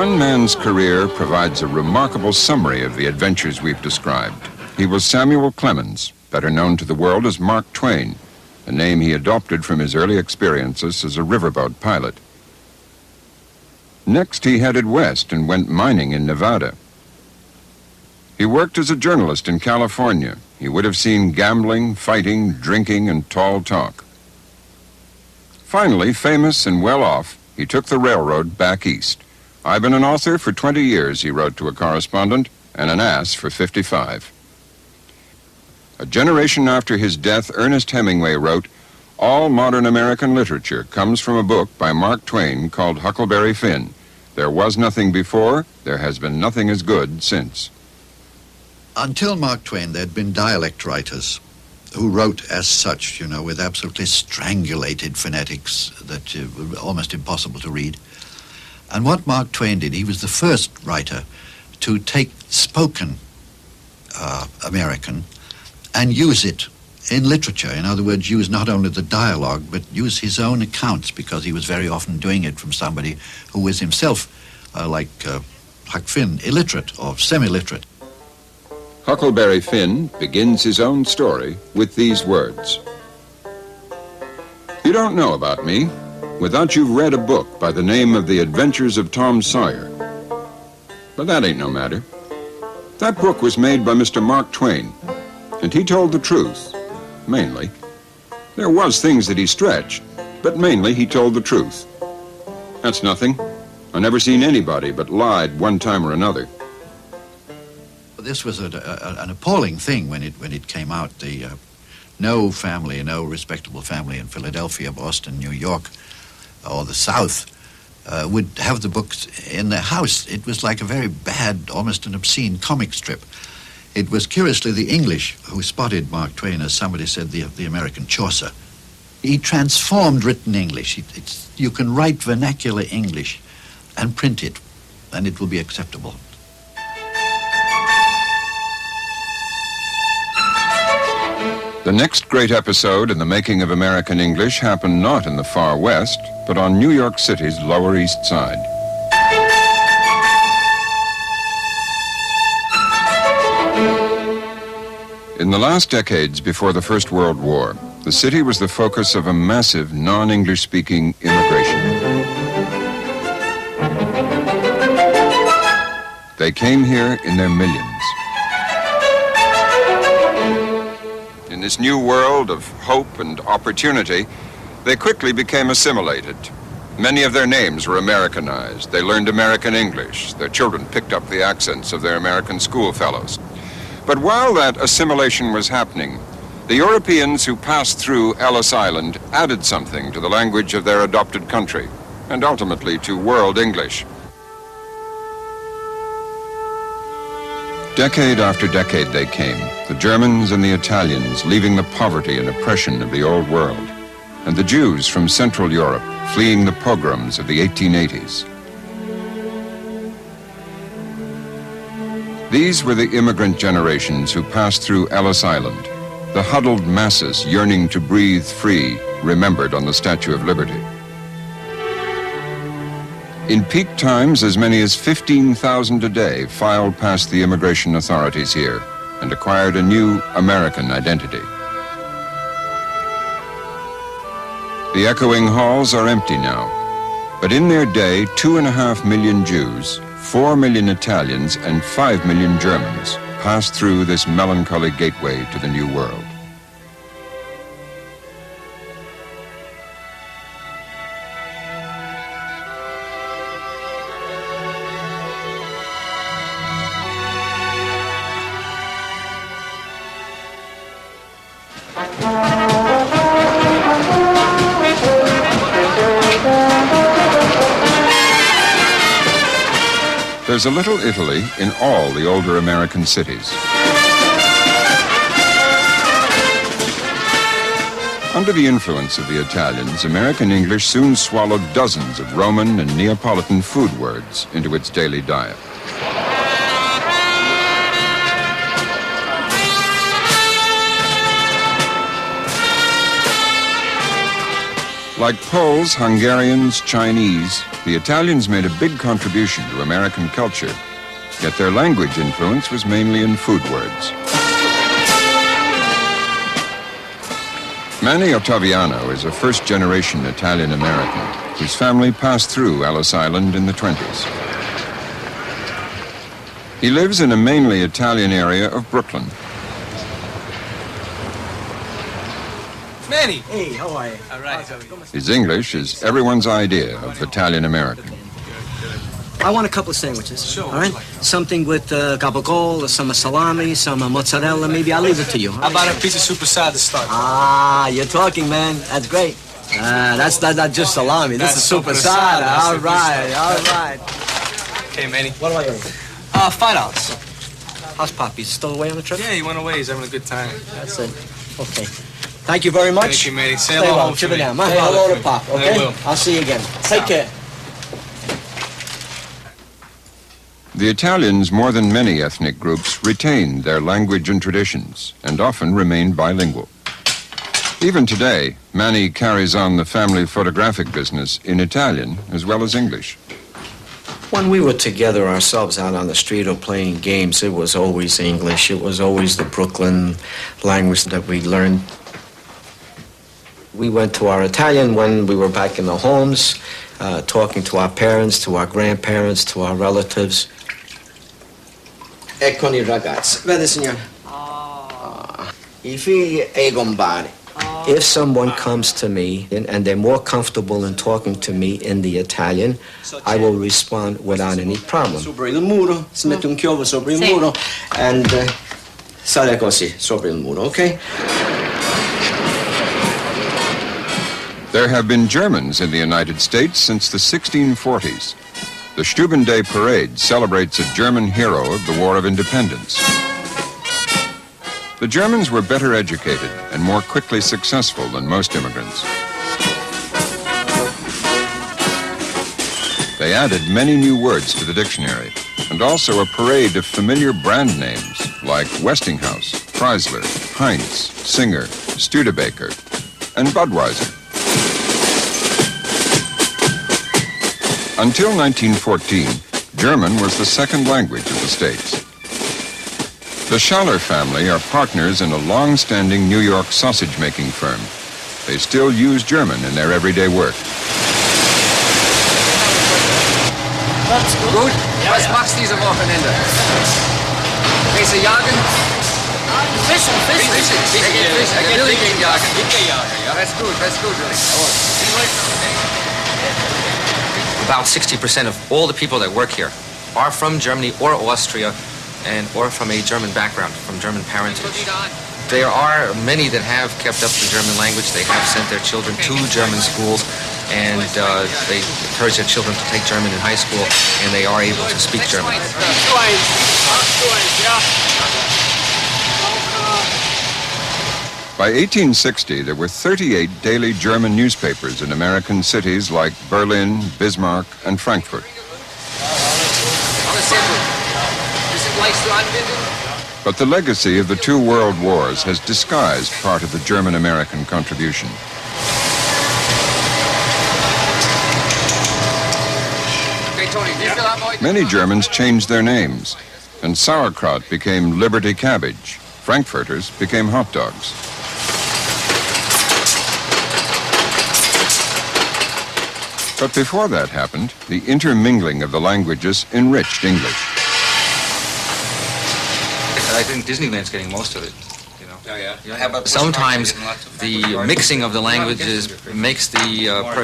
One man's career provides a remarkable summary of the adventures we've described. He was Samuel Clemens, better known to the world as Mark Twain, a name he adopted from his early experiences as a riverboat pilot. Next, he headed west and went mining in Nevada. He worked as a journalist in California. He would have seen gambling, fighting, drinking, and tall talk. Finally, famous and well off, he took the railroad back east. "I've been an author for 20 years, he wrote to a correspondent, and an ass for 55. A generation after his death, Ernest Hemingway wrote, "All modern American literature comes from a book by Mark Twain called Huckleberry Finn. There was nothing before, there has been nothing as good since." Until Mark Twain, there had been dialect writers who wrote as such, with absolutely strangulated phonetics that were almost impossible to read. And what Mark Twain did, he was the first writer to take spoken American and use it in literature. In other words, use not only the dialogue, but use his own accounts, because he was very often doing it from somebody who was himself, like Huck Finn, illiterate or semi-literate. Huckleberry Finn begins his own story with these words. "You don't know about me without you've read a book by the name of The Adventures of Tom Sawyer. But that ain't no matter. That book was made by Mr. Mark Twain, and he told the truth, mainly. There was things that he stretched, but mainly he told the truth. That's nothing. I never seen anybody but lied one time or another." This was an appalling thing when it came out. No family, no respectable family in Philadelphia, Boston, New York, or the South would have the books in their house. It was like a very bad, almost an obscene comic strip. It was curiously the English who spotted Mark Twain, as somebody said, the American Chaucer. He transformed written English. You can write vernacular English and print it, and it will be acceptable. The next great episode in the making of American English happened not in the far west, but on New York City's Lower East Side. In the last decades before the First World War, the city was the focus of a massive non-English-speaking immigration. They came here in their millions. In this new world of hope and opportunity, they quickly became assimilated. Many of their names were Americanized. They learned American English. Their children picked up the accents of their American schoolfellows. But while that assimilation was happening, the Europeans who passed through Ellis Island added something to the language of their adopted country, and ultimately to world English. Decade after decade they came, the Germans and the Italians leaving the poverty and oppression of the Old World, and the Jews from Central Europe fleeing the pogroms of the 1880s. These were the immigrant generations who passed through Ellis Island, the huddled masses yearning to breathe free, remembered on the Statue of Liberty. In peak times, as many as 15,000 a day filed past the immigration authorities here and acquired a new American identity. The echoing halls are empty now, but in their day, 2.5 million Jews, 4 million Italians, and 5 million Germans passed through this melancholy gateway to the New World. There's a little Italy in all the older American cities. Under the influence of the Italians, American English soon swallowed dozens of Roman and Neapolitan food words into its daily diet. Like Poles, Hungarians, Chinese, The Italians made a big contribution to American culture, yet their language influence was mainly in food words. Manny Ottaviano is a first-generation Italian-American whose family passed through Ellis Island in the 20s. He lives in a mainly Italian area of Brooklyn. Manny! Hey, how are you? All right. His English is everyone's idea of Italian-American. I want a couple of sandwiches. Sure. All right? Something with gabagool, some salami, some mozzarella. Maybe I'll leave it to you. How about a piece of superside to start? Ah, you're talking, man. That's great. That's not just salami. This is That's super supersada. sada. That's All right, all right. Okay, Manny. What about you? $5. How's Poppy? Still away on the trip? Yeah, he went away. He's having a good time. That's it. Okay. Thank you very much. Thank you, Manny. Say Stay hello well. home Chip for it me. down. Say Say hello for to me. Pop, I okay? will. I'll see you again. Take care. The Italians, more than many ethnic groups, retained their language and traditions and often remained bilingual. Even today, Manny carries on the family photographic business in Italian as well as English. When we were together ourselves out on the street or playing games, it was always English. It was always the Brooklyn language that we learned. We went to our Italian when we were back in the homes, talking to our parents, to our grandparents, to our relatives. Eccoli i ragazzi. Vede, signore? I figli e i gombari. If someone comes to me and they're more comfortable in talking to me in the Italian, I will respond without any problem. Sopra il muro, si mette un chiovo sopra il muro, and sale così, sopra il muro, okay? There have been Germans in the United States since the 1640s. The Stuben Day Parade celebrates a German hero of the War of Independence. The Germans were better educated and more quickly successful than most immigrants. They added many new words to the dictionary and also a parade of familiar brand names like Westinghouse, Chrysler, Heinz, Singer, Studebaker, and Budweiser. Until 1914, German was the second language of the States. The Schaller family are partners in a long-standing New York sausage-making firm. They still use German in their everyday work. Gut, was machst du diese Wochenende? Gehst du jagen? Fischen. Willigen jagen. That's good. About 60% of all the people that work here are from Germany or Austria or from a German background, from German parentage. There are many that have kept up the German language. They have sent their children to German schools, and they encourage their children to take German in high school, and they are able to speak German. By 1860, there were 38 daily German newspapers in American cities like Berlin, Bismarck, and Frankfurt. But the legacy of the two world wars has disguised part of the German-American contribution. Many Germans changed their names, and sauerkraut became Liberty cabbage. Frankfurters became hot dogs. But before that happened, the intermingling of the languages enriched English. I think Disneyland's getting most of it. Oh, yeah? Sometimes the mixing of the languages makes the person